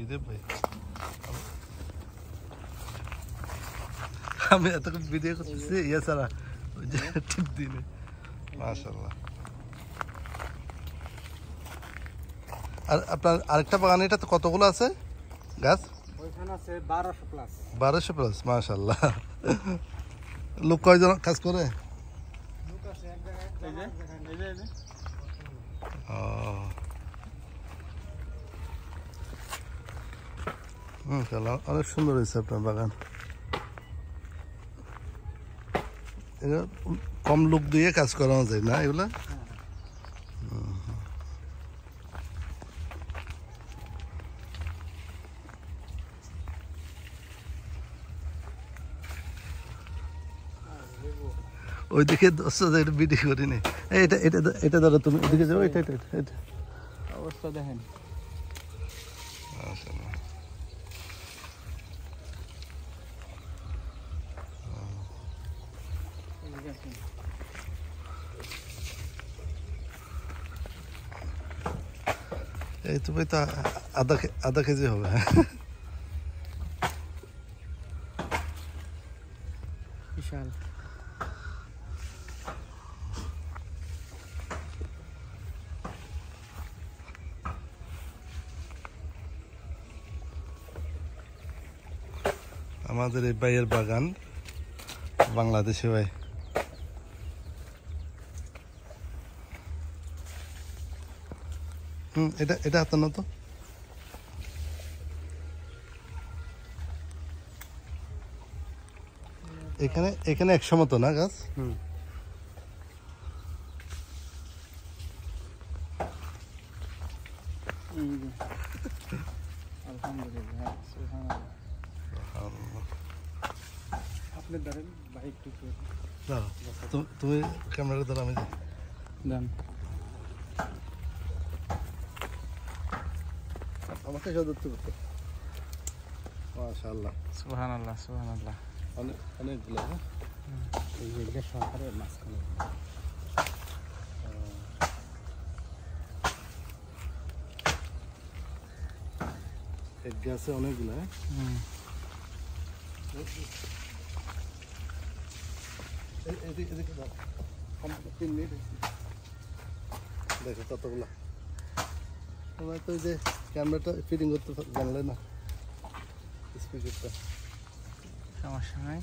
রে ভাই, আমি এত ভিডিও করতেছি ইয়ে ছাড়া ওই যে টিপ দিলে। মাশাআল্লাহ। আর আপনার আরেকটা বাগানে এটা তো কতগুলো আছে গাছ? ওইখানে আছে 1200 প্লাস। 1200 প্লাস, মাশাআল্লাহ। লোক কয়জন কাজ করে? লোক আছে এক জায়গায়, এই যে অনেক সুন্দর হয়েছে আপনার বাগান। কম লোক দিয়ে কাজ করানো যায় না এগুলা? ওইদিকে এটা বিডি করিনি। এটা এটা এটা ধরো তুমি ওইদিকে যাও। এটা এটা এটা অবস্থা দেখেন। এই তো ভাই, তো আধা কেজি হবে। বিশাল। আমাদের এই ভাইয়ের বাগান বাংলাদেশে ভাই। এটা এটা হাতানো তো। এখানে এখানে 100 মতো না গাছ? আলহামদুলিল্লাহ, সুবহানাল্লাহ। আপনি ধরেন ভাই একটু তুমি ক্যামেরা ধরো, আমি দেন। আমাকে সদস্য করতে। মাশাআল্লাহ, সুবহানাল্লাহ, সুবহানাল্লাহ। অনেকগুলো। এই যে সরকারের মাঝখানে এক গাছে অনেকগুলো। দেখো কতগুলো। তোমার তো যে ক্যামেরাটা ফিটিং করতে জানলে না, স্পিকারটা। সমস্যা নাই।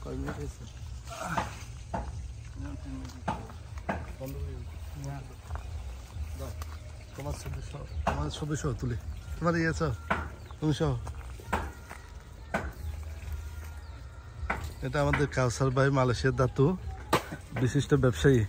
কয় মিনিট হয়েছে? 15 মিনিট। তোমার ছবি সহ তুলি। তোমার ইয়ে সহ, তুমি সহ। এটা আমাদের কাউসার ভাই, মালয়েশিয়ার দাতু, বিশিষ্ট ব্যবসায়ী।